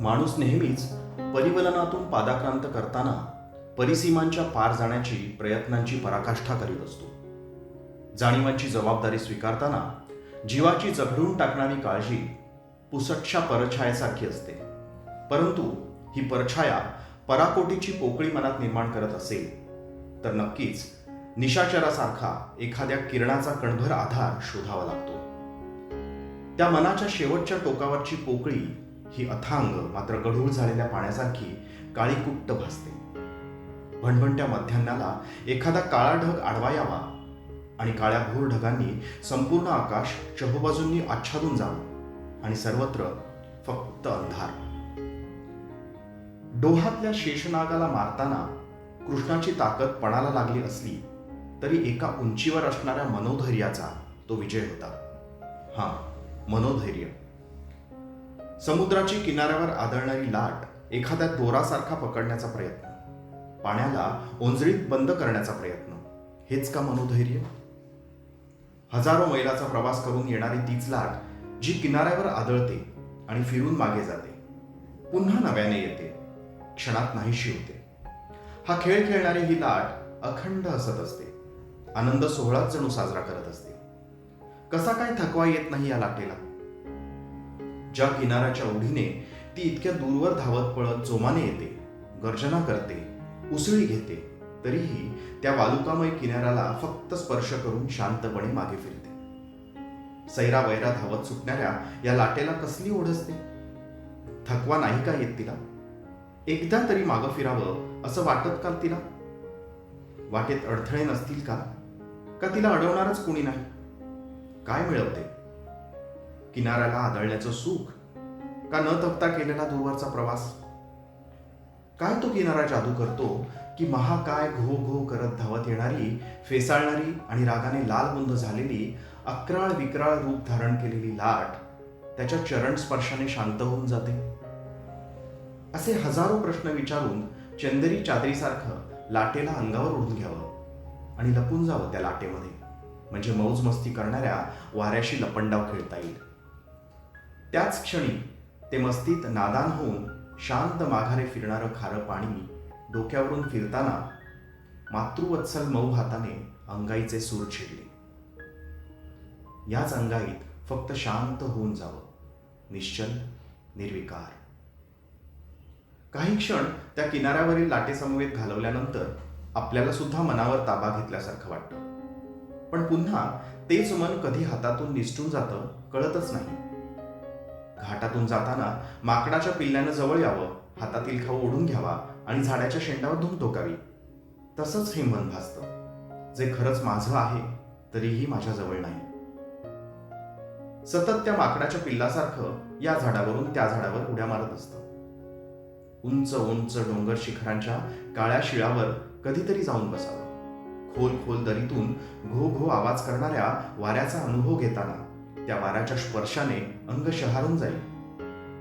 माणूस नेहमीच परिवलनातून पादाक्रांत करताना परिसीमांच्या पार जाण्याची प्रयत्नांची पराकाष्ठा करीत असतो. जाणीवांची जबाबदारी स्वीकारताना जीवाची जखडून टाकणारी काळजी पुसटशा परछायेसारखी असते. परंतु ही परछाया पराकोटीची पोकळी मनात निर्माण करत असेल तर नक्कीच निशाचरासारखा एखाद्या किरणाचा कणभर आधार शोधावा लागतो. त्या मनाच्या शेवटच्या टोकावरची पोकळी ही अथांग मात्र गढूळ झालेल्या पाण्यासारखी काळीकुट्ट भासते. भणभणत्या मध्यान्नाला एखादा काळा ढग आडवा यावा आणि काळ्या भोर ढगांनी संपूर्ण आकाश चहूबाजूंनी आच्छादून जावं आणि सर्वत्र फक्त अंधार. डोहातल्या शेषनागाला मारताना कृष्णाची ताकद पणाला लागली असली तरी एका उंचीवर असणाऱ्या मनोधैर्याचा तो विजय होता. हा, मनोधैर्य. समुद्राची किनाऱ्यावर आदळणारी लाट एखाद्या दोरासारखा पकडण्याचा प्रयत्न, पाण्याला ओंजळीत बंद करण्याचा प्रयत्न, हेच का मनोधैर्य? हजारो मैलाचा प्रवास करून येणारी तीच लाट जी किनाऱ्यावर आदळते आणि फिरून मागे जाते, पुन्हा नव्याने येते, क्षणात नाहीशी होते. हा खेळ खेळणारी ही लाट अखंड हसत असते, आनंद सोहळाच जणू साजरा करत असते. कसा काय थकवा येत नाही या लाटेला? ज्या किनाऱ्याच्या ओढीने ती इतक्या दूरवर धावत पळत जोमाने येते, गर्जना करते, उसळी घेते, तरीही त्या वालुकामय किनाऱ्याला फक्त स्पर्श करून शांतपणे मागे फिरते. सैरा वैरा धावत सुटणाऱ्या या लाटेला कसली ओढ असते? थकवा नाही का येत तिला? एकदा तरी मागं फिरावं असं वाटत का तिला? वाटेत अडथळे नसतील का? का तिला अडवणारच कोणी नाही? काय मिळवते? किनाऱ्याला आदळण्याचं सुख का न थकता केलेला दूरवरचा प्रवास? काय तो किनारा जादू करतो की महाकाय घो घो करत धावत येणारी, फेसाळणारी आणि रागाने लालबुंद झालेली, अक्राळ विक्राळ रूप धारण केलेली लाट त्याच्या चरण स्पर्शाने शांत होऊन जाते? असे हजारो प्रश्न विचारून चंदेरी चादरीसारखं लाटेला अंगावर ओढून घ्यावं आणि लपून जावं त्या लाटेमध्ये, म्हणजे मौज मस्ती करणाऱ्या वाऱ्याशी लपंडाव खेळता येईल. त्याच क्षणी ते मस्तीत नादान होऊन शांत माघारे फिरणारं खारं पाणी डोक्यावरून फिरताना मातृवत्सल मऊ हाताने अंगाईचे सूर छेडले. याच अंगाईत फक्त शांत होऊन जावं, निश्चल, निर्विकार. काही क्षण त्या किनाऱ्यावरील लाटेसमवेत घालवल्यानंतर आपल्याला सुद्धा मनावर ताबा घेतल्यासारखं वाटतं. पण पुन्हा तेच मन कधी हातातून निसटून जातं कळतच नाही. घाटातून जाताना माकडाच्या पिल्ल्यानं जवळ यावं, हातातील खाऊ ओढून घ्यावा आणि झाडाच्या शेंडावर धूम टोकावी, तसंच हे मन भासतं जे खरंच माझं आहे तरीही माझ्या जवळ नाही. सतत त्या माकडाच्या पिल्लासारखं या झाडावरून त्या झाडावर उड्या मारत असतं. उंच उंच डोंगर शिखरांच्या काळ्या शिळावर कधीतरी जाऊन बसावं. खोल खोल दरीतून घो घो आवाज करणाऱ्या वाऱ्याचा अनुभव घेताना त्या वाऱ्याच्या स्पर्शाने अंग शहारून जाईल.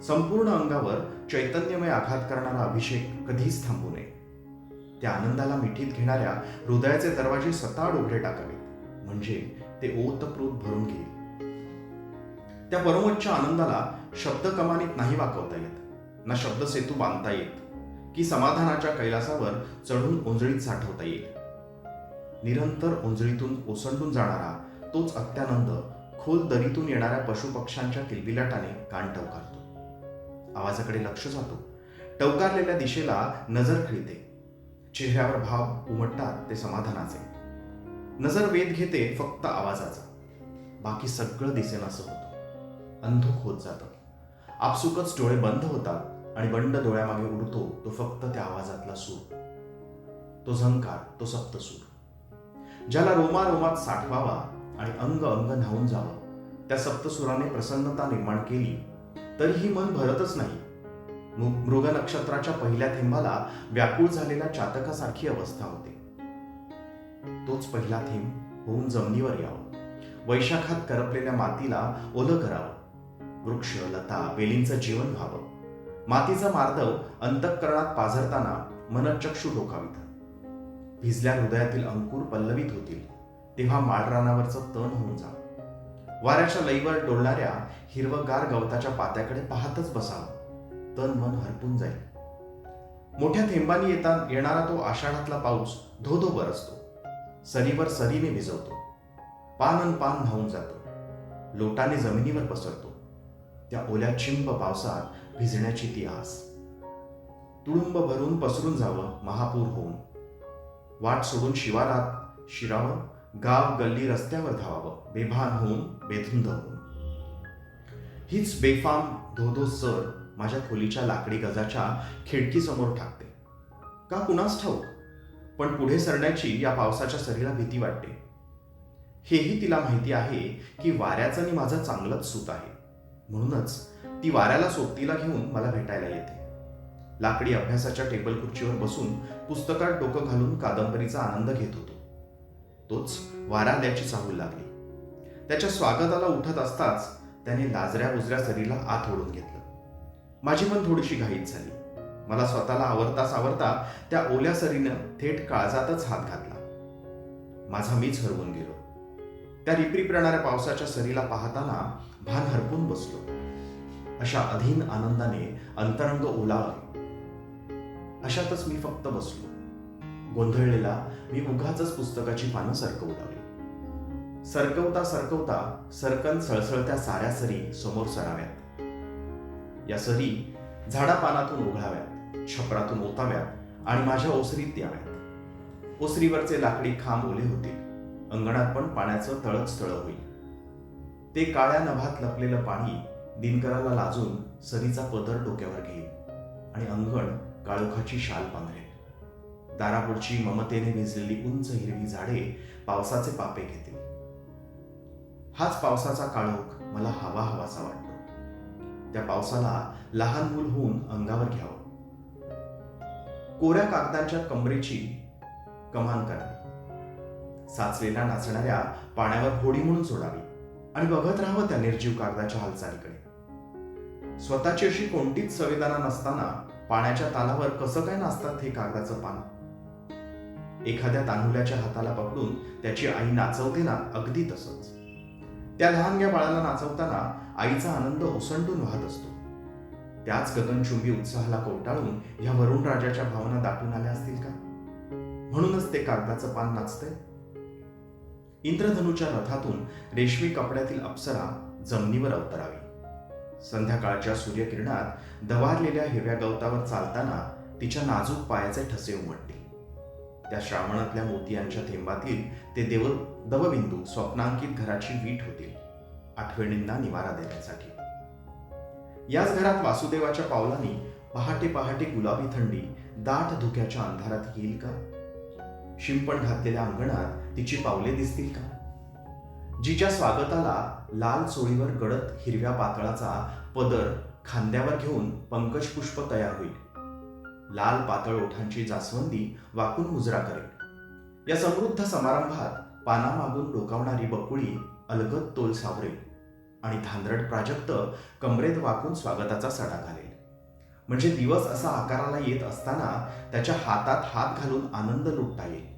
संपूर्ण अंगावर चैतन्यमय आघात करणारा अभिषेक कधीच थांबू नये. त्या आनंदाला मिठीत घेणाऱ्या हृदयाचे दरवाजे सताड उघडे टाकावेत, म्हणजे ते ओतप्रोत भरून घेईल. त्या परमोच्च आनंदाला शब्द कमानीत नाही वाकवता येत, ना शब्द सेतू बांधता येत, की समाधानाच्या कैलासावर चढून ओंजळीत साठवता येईल. निरंतर ओंजळीतून ओसंडून जाणारा तोच अत्यानंद खोल दरीतून येणाऱ्या पशुपक्ष्यांच्या किलबिलाटाने कान टवकारतो. आवाजाकडे लक्ष जातो, टवकारलेल्या दिशेला नजर खिळते. चेहऱ्यावर भाव उमटतात ते समाधानाचे. नजर वेध घेते फक्त आवाजाचा, बाकी सगळं दिसेनासं होतं. अंधुक होत जातं. आपसुकच डोळे बंद होतात आणि बंड डोळ्यामागे उडतो तो फक्त त्या आवाजातला सूर, तो झंकार, तो सप्तसूर, ज्याला रोमारोमात साठवावा आणि अंग अंग न्हावून जावं. त्या सप्तसुराने प्रसन्नता निर्माण केली तरीही मन भरतच नाही. मृग नक्षत्राच्या पहिल्या थेंबाला व्याकुळ झालेल्या चातकासारखी अवस्था होते. तोच पहिला थेंब होऊन जमिनीवर यावं, वैशाखात करपलेल्या मातीला ओलं करावं, वृक्ष लता वेलींचं जीवन व्हावं. मातीचा मार्दव अंतःकरणात पाझरताना मनचक्षु डोकावितात. भिजल्या हृदयातील अंकुर पल्लवित होतील तेव्हा माळरानावरचं तण होऊन जावं. वाऱ्याच्या लईवर डोलणाऱ्या हिरवगार गवताच्या पात्याकडे पाहतच बसावं. तन मन हरपून जाईल. मोठ्या थेंबांनी येणारा तो आषाढातला पाऊस धो धो बरसतो. सरीवर सरीने भिजवतो. पान पान न्हावून जातं. लोटाने जमिनीवर पसरतो. त्या ओल्या चिंब पावसात भिजण्याची ती आस. तुडुंब भरून पसरून जावं महापूर होऊन. वाट सोडून शिरावं, गाव गल्ली रस्त्यावर धावावं, बेभान होऊन, बेधुंद होऊन. हीच बेफाम धोधो सर माझ्या खोलीच्या लाकडी गजाच्या खिडकीसमोर टाकते. का कुणास ठाऊक, पण पुढे सरण्याची या पावसाच्या सरीला भीती वाटते. हेही तिला माहिती आहे की वाऱ्याचं आणि माझं चांगलंच सूत आहे. म्हणूनच ती वाऱ्याला सोबतीला घेऊन मला भेटायला येते. लाकडी अभ्यासाच्या टेबल खुर्चीवर बसून पुस्तकात डोकं घालून कादंबरीचा आनंद घेत होतो. तोच वारा आल्याची चाहूल लागली. त्याच्या स्वागताला उठत असताच त्याने लाजऱ्या बुजऱ्या सरीला आत ओढून घेतलं. माझी पण थोडीशी घाईच झाली. मला स्वतःला आवरता त्या ओल्या सरीनं थेट काळजातच हात घातला. माझा मीच हरवून गेलो. त्या रिपरिप येणाऱ्या पावसाच्या सरीला पाहताना भान हरपून बसलो. अशा अधीन आनंदाने अंतरंग ओलावले. अशातच मी फक्त बसलो. गोंधळलेला मी उगाचच पुस्तकाची पानं सरकवू लागलो. सरकवता सरकन सळसळत्या साऱ्या सरी समोर सराव्यात. या सरी झाडापानातून उघळाव्यात, छपरातून ओताव्यात आणि माझ्या ओसरीत याव्यात. ओसरीवरचे लाकडी खांब ओले होतील. अंगणात पण पाण्याचं तळच तळ होईल. ते काळ्या नभात लपलेलं पाणी दिनकराला लाजून सरीचा पदर डोक्यावर घेईल आणि अंगण काळोखाची शाल पांघरेल. दारापुढची ममतेने भिजलेली उंच हिरवी झाडे पावसाचे पापे घेतील. हाच पावसाचा काळोख मला हवासा वाटतो. त्या पावसाला लहान मूल होऊन अंगावर घ्यावं. कोऱ्या कागदांच्या कमरेची कमान करावी. साचलेल्या नाचणाऱ्या पाण्यावर होडी म्हणून सोडावी आणि बघत राहावं त्या निर्जीव कागदाच्या हालचालीकडे. स्वतःची अशी कोणतीच संवेदना नसताना पाण्याच्या तालावर कसं काय नाचतात हे कागदाचं पान. एखाद्या तान्हुल्याच्या हाताला पकडून त्याची आई नाचवते ना, अगदी तसंच. त्या लहानग्या बाळाला नाचवताना आईचा आनंद ओसंडून वाहत असतो. त्याच गगनचुंबी उत्साहाला कवटाळून ह्या वरुण राजाच्या भावना दाटून आल्या असतील का? म्हणूनच ते कागदाचं पान नाचतंय. इंद्रधनुच्या रथातून रेशमी कपड्यातील अप्सरा जमिनीवर अवतरावी. संध्याकाळच्या सूर्यकिरणात दवारलेल्या हिरव्या गवतावर चालताना तिच्या नाजूक पायाचे ठसे उमटतील. त्या श्रावणातल्या मोतियांच्या थेंबातील ते दवबिंदू स्वप्नांकित घराची वीट होतील, आठवणींना निवारा देण्यासाठी. याच घरात वासुदेवाच्या पावलांनी पहाटे पहाटे गुलाबी थंडी दाट धुक्याच्या अंधारात येईल का? शिंपण घातलेल्या अंगणात तिची पावले दिसतील का? जिच्या स्वागताला लाल चोळीवर गडद हिरव्या पातळाचा पदर खांद्यावर घेऊन पंकज पुष्प तयार होईल. लाल पातळ ओठांची जास्वंदी वाकून मुजरा करेल. या समृद्ध समारंभात पानामागून डोकावणारी बकुळी अलगद तोल सावरेल आणि धांदरट प्राजक्त कमरेत वाकून स्वागताचा सडा घालेल. म्हणजे दिवस असा आकाराला येत असताना त्याच्या हातात हात घालून आनंद लुटता येईल.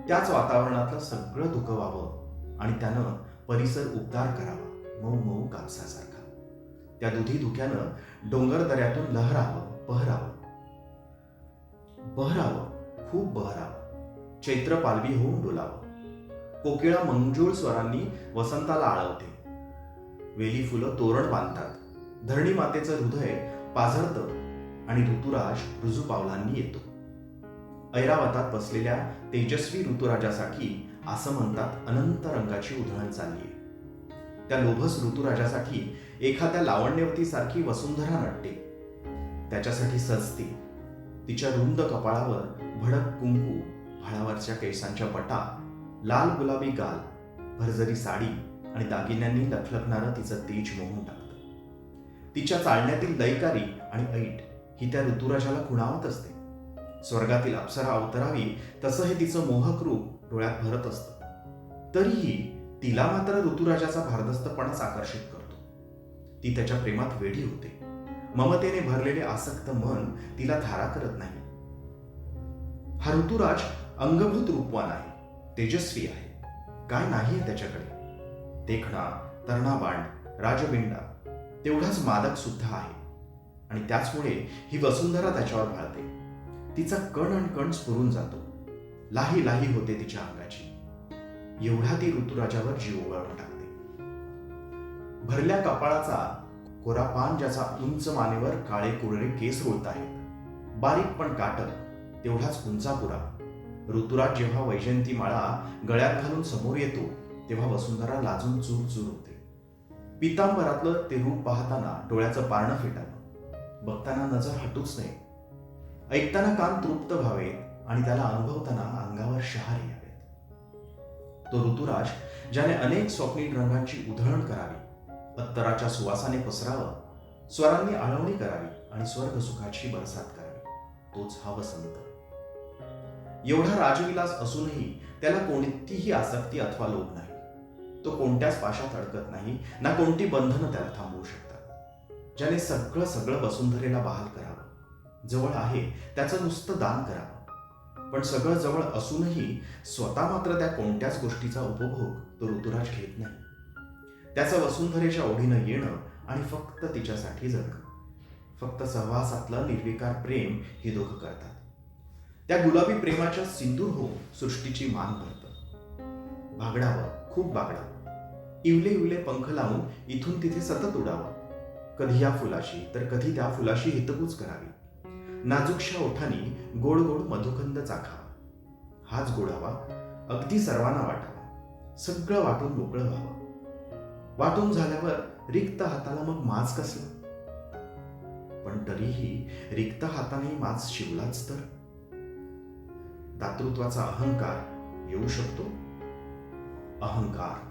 त्याच वातावरणातलं सगळं धुकवावं आणि त्यानं परिसर उबदार करावा, मऊ मऊ कापसासारखा. त्या दुधी धुक्यानं डोंगर दऱ्यातून लहरावं, खूप बहरावं. चैत्र पालवी होऊन डोलावं. कोकिळा मंजूळ स्वरांनी वसंताला आळवते. वेली फुलं तोरण बांधतात. धरणी मातेचं हृदय पाझरतं आणि ऋतुराज रुजू पावलांनी येतो. ऐरावतात बसलेल्या तेजस्वी ऋतुराजासाठी असं म्हणतात अनंत रंगाची उधळण चालली. त्या लोभस ऋतुराजासाठी एखाद्या लावण्यवतीसारखी वसुंधरा नटते. त्याच्यासाठी सजते. तिच्या रुंद कपाळावर भडक कुंकू, भाळावरच्या केसांच्या पटा, लाल गुलाबी गाल, भरजरी साडी आणि दागिन्यांनी लखलखणारं तिचं तेज मोहून टाकतं. तिच्या चालण्यातील लयकारी आणि ऐट ही त्या ऋतुराजाला खुणावत असते. स्वर्गातील अप्सरा अवतरावी तसं हे तिचं मोहक रूप डोळ्यात भरत असतं. तरीही तिला मात्र ऋतुराजाचा भारदस्तपणाच आकर्षित करतो. ती त्याच्या प्रेमात वेडी होते. ममतेने भरलेले आसक्त मन तिला धारा करत नाही. हा ऋतुराज अंगभूत रूपवान आहे, तेजस्वी आहे. काय नाहीये त्याच्याकडे? देखणा, तरणा बांड, राजबिंडा, तेवढाच मादक सुद्धा आहे. आणि त्याचमुळे ही वसुंधरा त्याच्यावर भाळते. तिचा कण आणि कण स्फुरून जातो. लाही लाही होते तिच्या अंगाची. एवढा ती ऋतुराजावर जीव ओवाळून टाकते. भरल्या कपाळाचा कोरा पान, ज्याचा उंच मानेवर काळे कुरळे केस रुळत आहेत, बारीक पण काटक, तेवढाच उंचापुरा. ऋतुराज जेव्हा वैजयंती माळा गळ्यात घालून समोर येतो तेव्हा वसुंधरा लाजून चूर चूर होते. पितांबरातलं ते रूप पाहताना डोळ्याचं पारणं फिटावं, बघताना नजर हटूच नये, ऐकताना कान तृप्त व्हावेत आणि त्याला अनुभवताना अंगावर शहारे यावेत. तो ऋतुराज ज्याने अनेक स्वप्नील रंगांची उधळण करावी, अत्तराच्या सुवासाने पसरावं, स्वरांनी आळवणी करावी आणि स्वर्ग सुखाची बरसात करावी, तोच हा वसंत. एवढा राजविलास असूनही त्याला कोणतीही आसक्ती अथवा लोभ नाही. तो कोणत्याच पाशात अडकत नाही, ना कोणती बंधनं त्याला थांबवू शकतात. ज्याने सगळं सगळं वसुंधरेला बहाल करावं, जवळ आहे त्याचं नुसतं दान करावं, पण सगळं जवळ असूनही स्वतः मात्र त्या कोणत्याच गोष्टीचा उपभोग तो ऋतुराज घेत नाही. त्याचं वसुंधरेच्या ओढीनं येणं आणि फक्त तिच्यासाठी जगणं, फक्त सहवासातलं निर्विकार प्रेम हे दोघं करतात. त्या गुलाबी प्रेमाच्या सिंदूर होऊन सृष्टीची मान भरतं. बागडावं, खूप बागडावं, इवले इवले पंख लावून इथून तिथे सतत उडावं, कधी या फुलाशी तर कधी त्या फुलाशी हितगुज करावी, नाजूकशा ओठांनी गोड गोड मधुकंद चाखावा. हाच गोडावा अगदी सर्वांना वाटावा, सगळं वाटून मोकळं व्हावं. वाटून झाल्यावर रिक्त हाताला मग माज कसला, पण तरीही रिक्त हाताने माज शिवलाच तर. दातृत्वाचा अहंकार येऊ शकतो. अहंकार.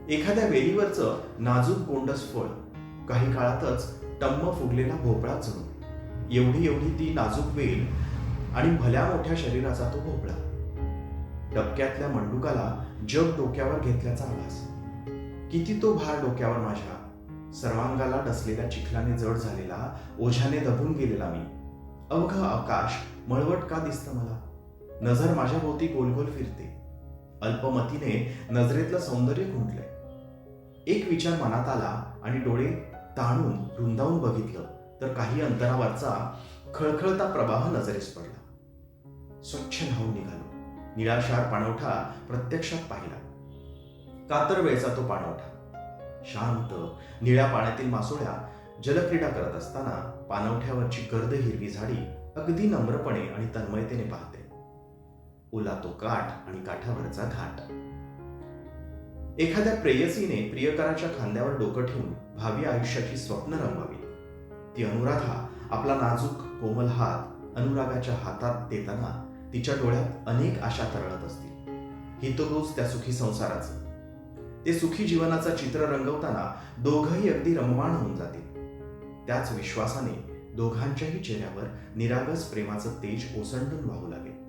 एखाद्या वेलीवरचं नाजूक गोंडस फळ, काही काळातच टम्म फुगलेला भोपळा जणू. एवढी एवढी ती नाजूक वेल आणि भल्या मोठ्या शरीराचा तो भोपळा. डबक्यातल्या मंडुकाला जग डोक्यावर घेतल्याचा आभास. किती तो भार डोक्यावर माझ्या, सर्वांगाला डसलेल्या चिखलाने जड झालेला, ओझ्याने दबून गेलेला मी. अवघ आकाश मळवट का दिसतं मला, नजर माझ्या भोवती गोलगोल फिरते, अल्पमतीने नजरेतलं सौंदर्य खुंटलंय. एक विचार मनात आला आणि डोळे ताणून रुंदावून बघितलं तर काही अंतरावरचा खळखळता प्रवाह नजरेस पडला. स्वच्छ न्हावून निघालो. निळाशार पाणवठा प्रत्यक्षात पाहिला. कातर वेळचा तो पाणवठा. शांत निळ्या पाण्यातील मासोळ्या जलक्रीडा करत असताना पाणवठ्यावरची गर्द हिरवी झाडी अगदी नम्रपणे आणि तन्मयतेने पाहते. ओला तो काठ आणि काठावरचा घाट. एखाद्या प्रेयसीने प्रियकराच्या खांद्यावर डोकं ठेवून भावी आयुष्याची स्वप्न रंगवावी. ती अनुराधा आपला नाजूक कोमल हात अनुरागाच्या हातात देताना तिच्या डोळ्यात अनेक आशा तरळत असतील. हितगुज त्या सुखी संसाराचं, ते सुखी जीवनाचं चित्र रंगवताना दोघंही अगदी रममाण होऊन जातील. त्याच विश्वासाने दोघांच्याही चेहऱ्यावर निरागस प्रेमाचं तेज ओसंडून वाहू लागेल.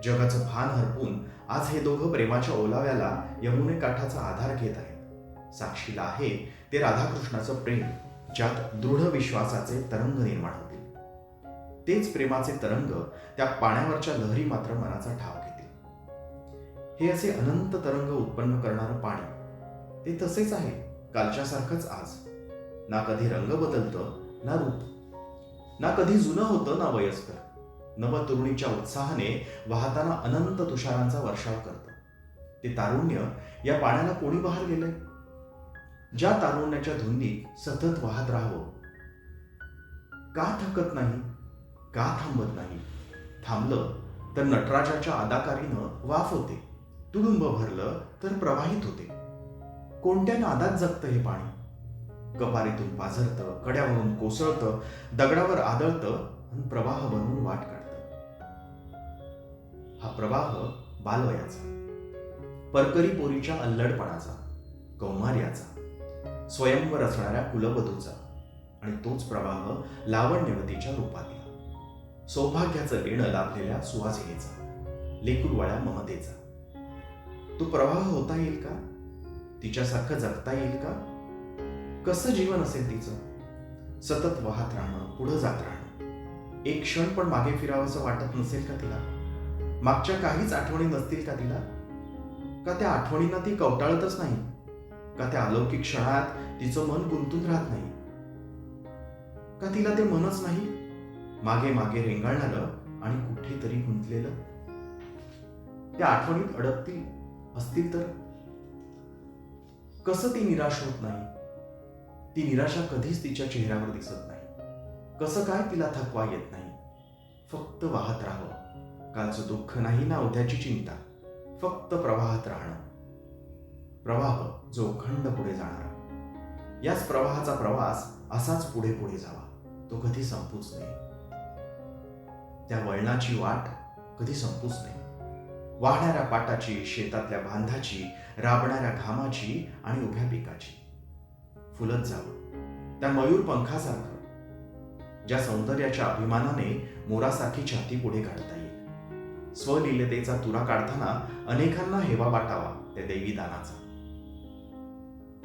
जगाचं भान हरपून आज हे दोघं प्रेमाच्या ओलाव्याला यमुने काठाचा आधार घेत आहेत. साक्षीला आहे ते राधाकृष्णाचं प्रेम, ज्यात दृढ विश्वासाचे तरंग निर्माण होतील. तेच प्रेमाचे तरंग त्या पाण्यावरच्या लहरी मात्र मनाचा ठाव घेतील. हे असे अनंत तरंग उत्पन्न करणारं पाणी, ते तसेच आहे कालच्यासारखंच आज. ना कधी रंग बदलतं ना रूप, ना कधी जुनं होतं ना वयस्कर. नवतरुणीच्या उत्साहाने वाहताना अनंत तुषारांचा वर्षाव करतं. ते तारुण्य या पाण्याला कोणी बहाल गेलंय? ज्या तारुण्याच्या धुंदीत सतत वाहत राहावं. का थकत नाही, का थांबत नाही? थांबलं तर नटराजाच्या अदाकारीनं वाफ होते, तुडुंब भरलं तर प्रवाहित होते. कोणत्या नादात जगतं हे पाणी? कपारीतून पाझरतं, कड्यावरून कोसळतं, दगडावर आदळतं आणि प्रवाह बनवून वाट काढतं. हा प्रवाह बालवयाचा, परकरी पोरीच्या अल्लडपणाचा, कौमार्याचा, स्वयंवर असणाऱ्या कुलवधूचा, आणि तोच प्रवाह लावण्यवतीच्या रूपातला, सौभाग्याचं लेणं लाभलेल्या सुवासिनीचा, लेकुरवाळ्या ममतेचा. तो प्रवाह होता येईल का? तिच्यासारखं जगता येईल का? कसं जीवन असेल तिचं? सतत वाहत राहणं, पुढं जात राहणं. एक क्षण पण मागे फिरावंसं वाटत नसेल का तिला? मागच्या काहीच आठवणी नसतील का तिला? का त्या आठवणींना ती कवटाळतच नाही? का त्या अलौकिक क्षणात तिचं मन गुंतून राहत नाही? का तिला ते मनच नाही? मागे मागे रेंगाळणारं आणि कुठेतरी गुंतलेलं. त्या आठवणीत अडकतील असतील तर कसं ती निराश होत नाही? ती निराशा कधीच तिच्या चेहऱ्यावर दिसत नाही. कसं काय तिला थकवा येत नाही? फक्त वाहत राहावं. कालचं दुःख नाही ना उद्याची चिंता. फक्त प्रवाहात राहणं. प्रवाह जो अखंड पुढे जाणारा. याच प्रवाहाचा प्रवास असाच पुढे पुढे जावा. तो कधी संपूच नये. त्या वळणाची वाट कधी संपूच नये. वाहणाऱ्या पाटाची, शेतातल्या बांधाची, राबणाऱ्या घामाची आणि उभ्या पिकाची. फुलत जावं त्या मयूर पंखासारखं, ज्या सौंदर्याच्या अभिमानाने मोरासारखी छाती पुढे काढता येईल. स्वलीलतेचा तुरा काढताना अनेकांना हेवा वाटावा त्या दैवी दानाचा.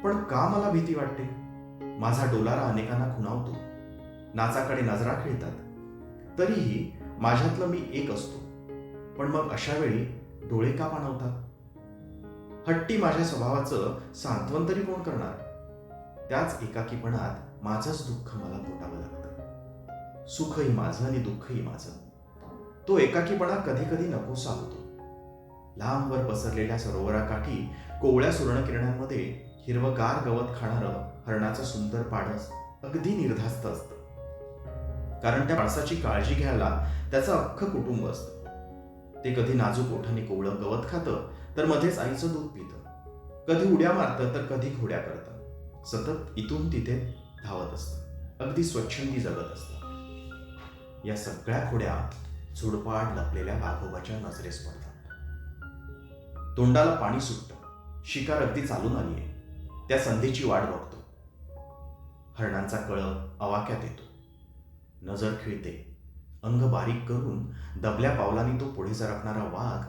पण का मला भीती वाटते? माझा डोलारा अनेकांना खुणावतो. नाचाकडे नजरा खेळतात. तरीही माझ्यातलं मी एक असतो. पण मग अशा वेळी डोळे का पाणवतात? हट्टी माझ्या स्वभावाचं सांत्वन तरी कोण करणार? त्याच एकाकीपणात माझंच दुःख मला पोटावं लागतं. सुखही माझं आणि दुःखही माझं. तो एकाकीपणा कधी कधी नकोसा होतो. लांबवर पसरलेल्या सरोवराकाठी कोवळ्या सुवर्णकिरणांमध्ये हिरवगार गवत खाणारं हरणाचं सुंदर पाडस अगदी निर्धास्त असतं. कारण त्या पाडसाची काळजी घ्यायला त्याचं अख्खं कुटुंब असतं. ते कधी नाजूक ओठाने कोवळं गवत खातं, तर मध्येच आईचं दूध पितं. कधी उड्या मारतं, तर कधी घोड्या करतं. सतत इथून तिथे धावत असतं. अगदी स्वच्छंदी जगत असतं. या सगळ्या खोड्या झुडपाड लपलेल्या वाघोबाच्या नजरेस पडतात. तोंडाला पाणी सुटतं. शिकार अगदी चालून आली आहे. त्या संधीची वाट बघतो. हरणांचा कळप आवाक्यात येतो. नजर खिळते. अंग बारीक करून दबल्या पावलांनी तो पुढे सरकणारा वाघ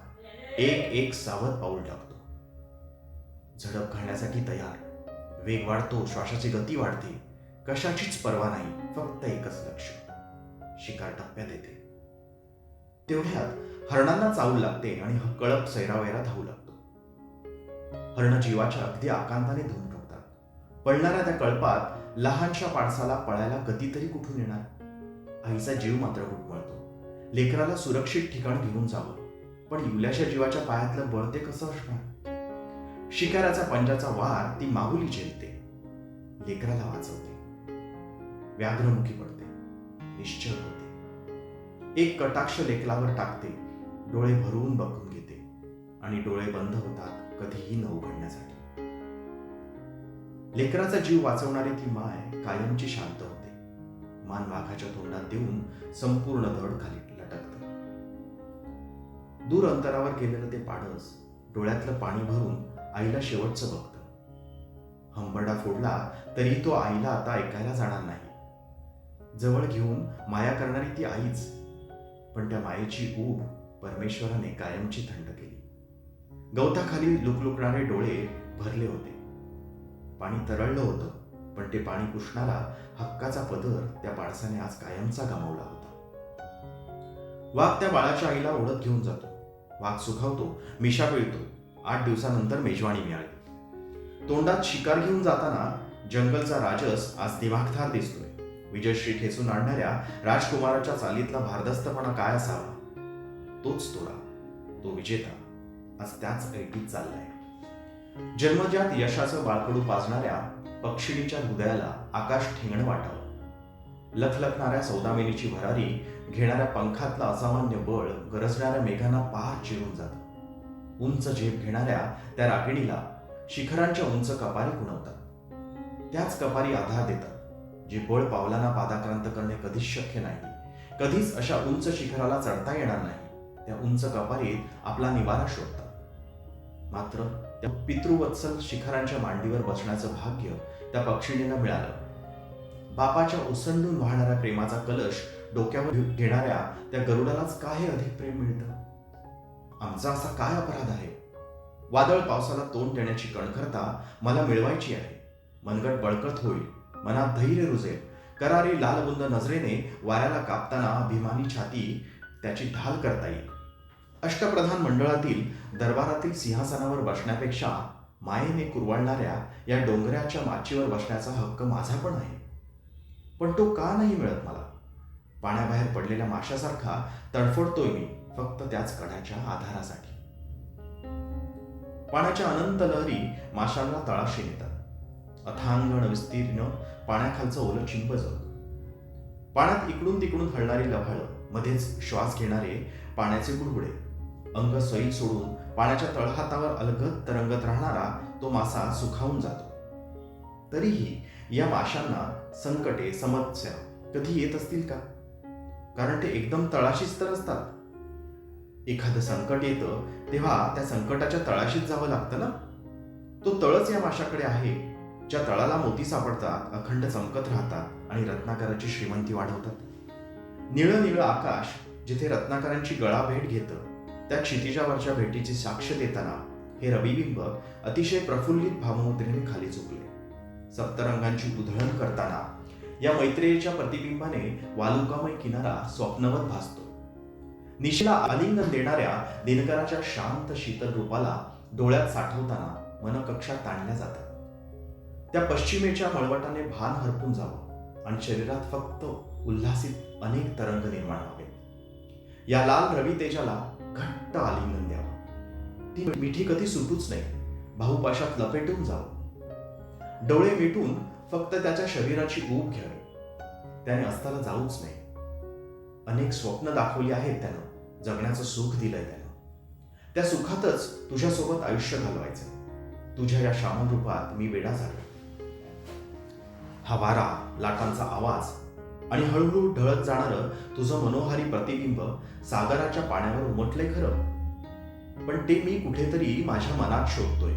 एक एक सावध पाऊल टाकतो. झडप घालण्यासाठी तयार. वेग वाढतो, श्वासाची गती वाढते. कशाचीच पर्वा नाही, फक्त एकच लक्ष. शिकार टप्प्यात येते. तेवढ्यात हरणांना चावल लागते आणि कळप सैरावैरा धावू लागतो. हरण जीवाच्या अगदी आकांताने धुवून ठेवतात. पळणाऱ्या त्या कळपात लहानशा पाडसाला पळायला गती तरी कुठून येणार? आईचा जीव मात्र घुटमळतो. लेकराला सुरक्षित ठिकाण घेऊन जावं, पण इवल्याच्या जीवाच्या पायातलं बळ ते कसं असणार? शिकाराचा पंजाचा वार ती माहुली झेलते. लेकराला वाचवते. व्याघ्रमुखी पडते. निश्चल होते. एक कटाक्ष लेकरावर टाकते. डोळे भरून बघून घेते आणि डोळे बंद होतात कधीही न उघडण्यासाठी. लेकराचा जीव वाचवणारी ती माय कायमची शांत होते. मान वाघाच्या तोंडात देऊन संपूर्ण धड खाली लटकते. दूर अंतरावर गेलेलं ते पाडस डोळ्यातलं पाणी भरून आईला शेवटचं बघतं. हंबरडा फोडला तरी तो आईला आता ऐकायला जाणार नाही. जवळ घेऊन माया करणारी ती आईच, पण त्या मायेची ऊब परमेश्वराने कायमची थंड केली. गवताखाली लुकलुकणारे डोळे भरले होते. पाणी तरळलं होतं, पण ते पाणी पुसणारा हक्काचा पदर त्या पाडसाने आज कायमचा गमावला होता. वाघ त्या बाळाच्या आईला ओढत घेऊन जातो. वाघ सुखावतो, मिशा पिळतो. 8 दिवसानंतर मेजवानी मिळाली. तोंडात शिकार घेऊन जाताना जंगलचा राजस आज दिमागधार दिसतोय. विजयश्री खेचून आणणाऱ्या राजकुमाराच्या चालीतला भारदस्तपणा काय असावा? तोच तोडा, तो विजेता आज त्याच ऐटीत चाललाय. जन्मजात यशाचं बाळकडू पाजणाऱ्या पक्षिणीच्या हृदयाला आकाश ठेंगणं वाटावं. लखलखणाऱ्या सौदामिनीची भरारी घेणाऱ्या पंखातलं असामान्य बळ गरजणाऱ्या मेघांना पार चिरून जातं. उंच झेप घेणाऱ्या त्या रागिणीला शिखरांच्या उंच कपारी खुणवतात. त्याच कपारी आधार देतात. जे बळ पावलांना पादाक्रांत करणे कधीच शक्य नाही. कधीच अशा उंच शिखराला चढता येणार नाही. त्या उंच कपारीत आपला निवारा शोधतात. मात्र त्या पितृवत्सल शिखरांच्या मांडीवर बसण्याचं भाग्य त्या पक्षिणीला मिळालं. बापाच्या ओसंडून वाहणाऱ्या प्रेमाचा कलश डोक्यावर घेणाऱ्या त्या गरुडालाच काय अधिक प्रेम मिळतं? आमचा असा काय अपराध आहे? वादळ पावसाला तोंड देण्याची कणखरता मला मिळवायची आहे. मनगट बळकट होईल. मनात धैर्य रुजेल. करारी लालबुंद नजरेने वाऱ्याला कापताना अभिमानी छाती त्याची ढाल करता येईल. अष्टप्रधान मंडळातील दरबारातील सिंहासनावर बसण्यापेक्षा मायेने कुरवाळणाऱ्या या डोंगराच्या माचीवर बसण्याचा हक्क माझा पण आहे. पण तो का नाही मिळत मला? पाण्याबाहेर पडलेल्या माशासारखा तडफडतोय मी फक्त त्याच कड्याच्या आधारासाठी. पाण्याच्या अनंत लहरी माशांना तळाशी नेतात. अथांगण विस्तीर्ण पाण्याखालचं ओलं चिंब जळतं. पाण्यात इकडून तिकडून हलणारी लव्हाळं, मध्येच श्वास घेणारे पाण्याचे बुडबुडे, अंग सैल सोडून पाण्याच्या तळहातावर अलगद तरंगत राहणारा तो मासा सुखावून जातो. तरीही या माशांना संकटे, समस्या कधी येत असतील का? कारण ते एकदम तळाशीच तर असतात. एखादं संकट येतं तेव्हा त्या संकटाच्या तळाशीच जावं लागतं ना. तो तळच या माशाकडे आहे, ज्या तळाला मोती सापडतात, अखंड चमकत राहतात आणि रत्नाकराची श्रीमंती वाढवतात. निळं निळं आकाश जिथे रत्नाकरांची गळा भेट घेतं, त्या क्षितिजावरच्या भेटीची साक्ष देताना हे रविबिंब अतिशय प्रफुल्लित भावमुद्रेने खाली झुकले. सप्तरंगांची उधळण करताना या मैत्रेयीच्या प्रतिबिंबाने वालुकामय किनारा स्वप्नवत भासतो. निशिला आलिंगन देणाऱ्या दिनकराच्या शांत शीतल रूपाला डोळ्यात साठवताना मनकक्षात ताणल्या जातात. त्या पश्चिमेच्या मळवटाने भान हरपून जावं आणि शरीरात फक्त उल्हासित अनेक तरंग निर्माण व्हावेत. या लाल रवी तेजाला घट्ट आलिंगन द्यावं. ती मिठी कधी सुटूच नाही, भाऊपाशात लपेटून जावं. डोळे मिटून फक्त त्याच्या शरीराची ऊब घ्यावी. त्याने अस्ताला जाऊच नाही. अनेक स्वप्न दाखवली आहेत त्यानं, जगण्याचं सुख दिलंय त्यानं. त्या सुखातच तुझ्यासोबत आयुष्य घालवायचं. तुझ्या या श्यामल रूपात मी वेडा झालो. हा वारा, लाटांचा आवाज आणि हळूहळू ढळत जाणारं तुझं मनोहारी प्रतिबिंब सागराच्या पाण्यावर उमटलंय खरं, पण ते मी कुठेतरी माझ्या मनात शोधतोय.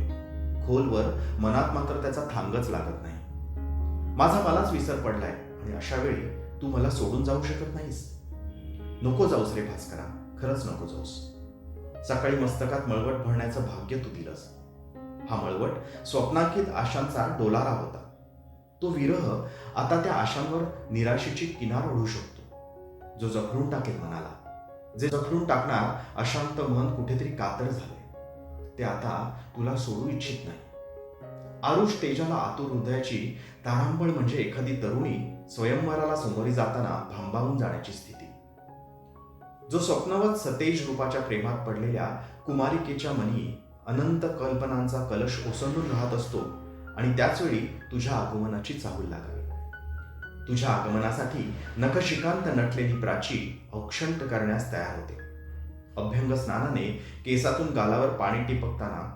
खोलवर मनात मात्र त्याचा थांगच लागत नाही. माझा मलाच विसर पडलाय आणि अशा वेळी तू मला सोडून जाऊ शकत नाहीस. नको जाऊस रे भास्करा, खरंच नको जाऊस. सकाळी मस्तकात मळवट भरण्याचं भाग्य तू दिलंस. हा मळवट स्वप्नांकित आशांचा डोलारा होता. तो विरह आता त्या आशांवर निराशेची किनार ओढू शकतो, जो जखडून टाकेल मनाला. जे जखडून टाकणार अशांत मन कुठेतरी कातर झाले, ते आता तुला सोडू इच्छित नाही. आरुष तेजाला आतुर हृदयाची तारांबळ म्हणजे एखादी तरुणी स्वयंवराला समोरी जाताना भांबावून जाण्याची स्थिती. जो स्वप्नवत सतेज रूपाच्या प्रेमात पडलेल्या कुमारिकेच्या मनी अनंत कल्पनांचा कलश ओसंडून राहत असतो आणि त्याच वेळी तुझ्या आगमनाची चाहूल लागावी. तुझ्या आगमनासाठी नखशिकांत नटलेली प्राची औक्षंत करण्यास तयार होते. अभ्यंग स्नानाने केसातून गालावर पाणी टिपकताना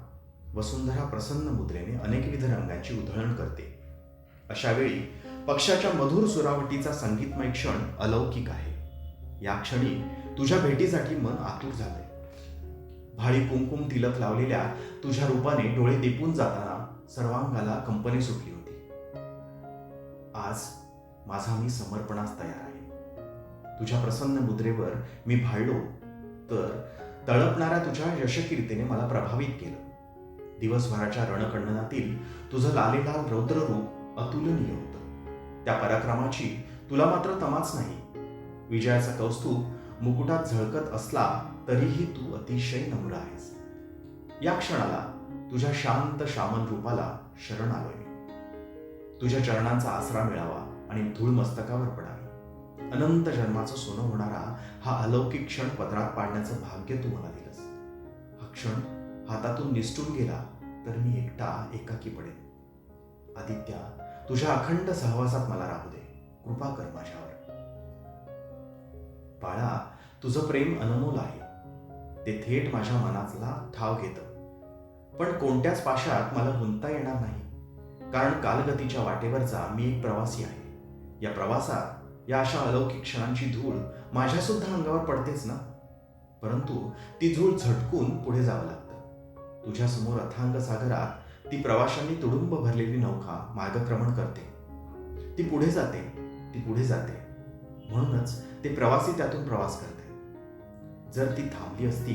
वसुंधरा प्रसन्न मुद्रेने अनेकविध रंगांची उधळण करते. अशा वेळी पक्षाच्या मधुर सुरावटीचा संगीतमय क्षण अलौकिक आहे. या क्षणी तुझ्या भेटीसाठी मन आतुर झालंय. भाळी कुंकुम तिलक लावलेल्या तुझ्या रूपाने डोळे दिपून जाताना सर्वांगाला कंपनी सुटली होती. आज माझा मी समर्पणास तयार आहे. तुझ्या प्रसन्न मुद्रेवर मी भाळलो तर तळपणाऱ्या तुझ्या यशकीर्तीने मला प्रभावित केलं. दिवसभराच्या रणकंडनातील तुझं लालेलाल रौद्र रूप अतुलनीय होतं. त्या पराक्रमाची तुला मात्र तमाच नाही. विजयाचा कौस्तुभ मुकुटात झळकत असला तरीही तू अतिशय नम्र आहेस. या क्षणाला तुझ्या शांत श्यामल रूपाला शरण आलोय मी. तुझ्या चरणांचा आसरा मिळावा आणि धूळ मस्तकावर पडावी. अनंत जन्माचं सोनं होणारा हा अलौकिक क्षण पदरात पाडण्याचं भाग्य तू मला दिलंस. हा क्षण हातातून निसटून गेला तर मी एकटा एकाकी पडेन. आदित्या, तुझ्या अखंड सहवासात मला राहू दे. कृपा कर माझ्यावर. बाळा, तुझं प्रेम अनमोल आहे. ते थेट माझ्या मनातला ठाव घेतं. पण कोणत्याच पाशात मला गुंतता येणार नाही, कारण कालगतीच्या वाटेवरचा मी एक प्रवासी आहे. या प्रवासात या अशा अलौकिक क्षणांची धूळ माझ्या सुद्धा अंगावर पडतेच ना. परंतु ती धूळ झटकून पुढे जावं लागतं. तुझ्या समोर अथांग सागरात ती प्रवाशांनी तुडुंब भरलेली नौका मार्गक्रमण करते. ती पुढे जाते, ती पुढे जाते. म्हणूनच ते प्रवासी त्यातून प्रवास करते. जर ती थांबली असती,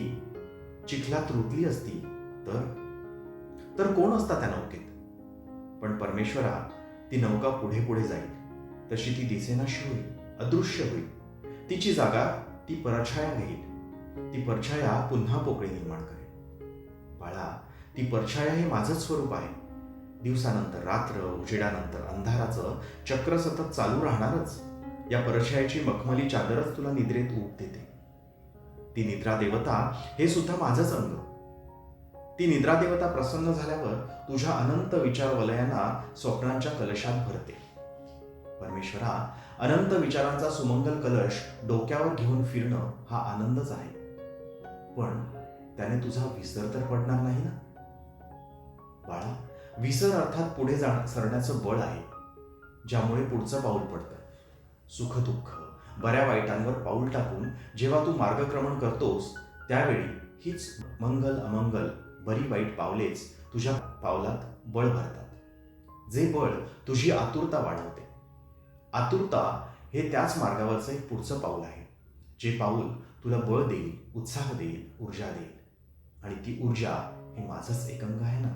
चिखलात रुतली असती तर कोण असता त्या नौकेत? पण परमेश्वरा, ती नौका पुढे पुढे जाईल तशी ती दिसेनाशी होईल, अदृश्य होईल. तिची जागा ती परछाया घेईल. ती परछाया पुन्हा पोकळी निर्माण करेल. बाळा, ती परछाया हे माझंच स्वरूप आहे. दिवसानंतर रात्र, उजेडानंतर अंधाराचं चक्र सतत चालू राहणारच. या परछायाची मखमली चादरच तुला निद्रेत ऊब देते. ती निद्रा देवता हे सुद्धा माझंच अंग. ती निद्रा देवता प्रसन्न झाल्यावर तुझ्या अनंत विचार वलयांना स्वप्नांच्या कलशात भरते. परमेश्वरा, अनंत विचारांचा सुमंगल कलश डोक्यावर घेऊन फिरणं हा आनंदच आहे. पण त्याने तुझा विसर तर पडणार नाही ना? बाळा, विसर अर्थात पुढे सरण्याचं बळ आहे, ज्यामुळे पुढचं पाऊल पडतं. सुख दुःख, बऱ्या वाईटांवर पाऊल टाकून जेव्हा तू मार्गक्रमण करतोस, त्यावेळी हीच मंगल अमंगल, बरी वाईट पावलेच तुझ्या पावलात बळ भरतात, जे बळ तुझी आतुरता वाढवते. आतुरता हे त्याच मार्गावरचं एक पुढचं पाऊल आहे, जे पाऊल तुला बळ देईल, उत्साह देईल, ऊर्जा देईल. आणि ती ऊर्जा हे माझंच एक अंग आहे ना.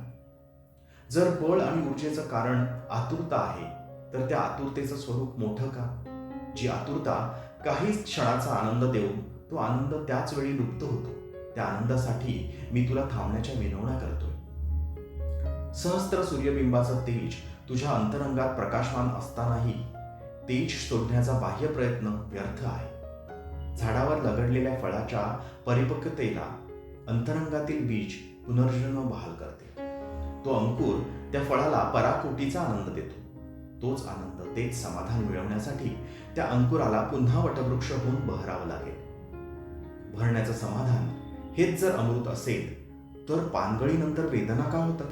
जर बळ आणि ऊर्जेचं कारण आतुरता आहे, तर त्या आतुरतेचं स्वरूप मोठं का? जी आतुरता काही क्षणाचा आनंद देऊन तो आनंद त्याच वेळी लुप्त होतो, त्या आनंदासाठी मी तुला थांबण्याच्या विनवण्या करतोय. सहस्त्र सूर्यबिंबाचं तेज तुझ्या अंतरंगात प्रकाशमान असतानाही तेज शोधण्याचा बाह्य प्रयत्न व्यर्थ आहे. झाडावर लगडलेल्या फळाच्या परिपक्वतेला अंतरंगातील बीज पुनर्जन्म बहाल करते. तो अंकुर त्या फळाला पराकोटीचा आनंद देतो. तोच आनंद, तेच समाधान मिळवण्यासाठी त्या अंकुराला पुन्हा वटवृक्ष होऊन बहरावं लागेल. भरण्याचं समाधान हेच जर अमृत असेल, तर पानगळीनंतर वेदना का होतात?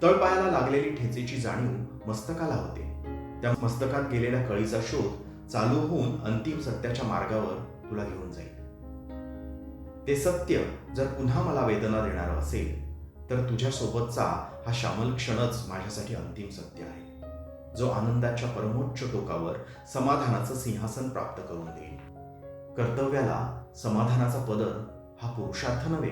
तळपायाला लागलेली ठेचेची जाणीव मस्तकाला होते. त्या मस्तकात गेलेल्या कळीचा शोध चालू होऊन अंतिम सत्याच्या मार्गावर तुला घेऊन जाईल. ते सत्य जर पुन्हा मला वेदना देणारं असेल, तर तुझ्यासोबतचा हा श्यामल क्षणच माझ्यासाठी अंतिम सत्य आहे, जो आनंदाच्या परमोच्च टोकावर समाधानाचं सिंहासन प्राप्त करून देईल. कर्तव्याला समाधानाचा पदर हा पुरुषार्थ नव्हे.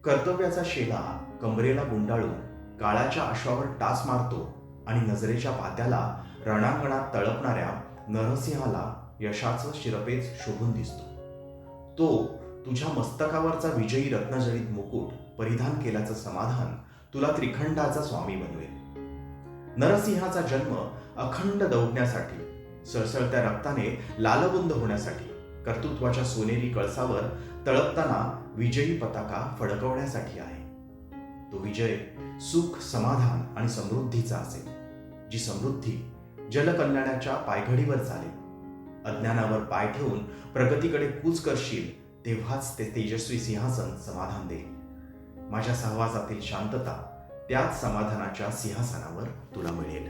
कर्तव्याचा शेला कंबरेला गुंडाळून काळाच्या अश्वावर टाच मारतो आणि नजरेच्या पात्याला रणांगणात तळपणाऱ्या नरसिंहाला यशाचं शिरपेच शोभून दिसतो. तो तुझ्या मस्तकावरचा विजयी रत्नजडित मुकुट परिधान केल्याचं समाधान तुला त्रिखंडाचा स्वामी बनवेल. नरसिंहाचा जन्म अखंड दौडण्यासाठी, सळसळत्या रक्ताने लालबुंद होण्यासाठी, कर्तृत्वाच्या सोनेरी कळसावर तळपताना विजयी पताका फडकवण्यासाठी आहे. तो विजय सुख, समाधान आणि समृद्धीचा असेल, जी समृद्धी जलकल्याणाच्या पायघडीवर चालेल. अज्ञानावर पाय ठेवून प्रगतीकडे कूच करशील, तेव्हाच ते तेजस्वी सिंहासन समाधान देईल. माझ्या सहवासातील शांतता त्याच समाधानाच्या सिंहासनावर तुला मिळेल.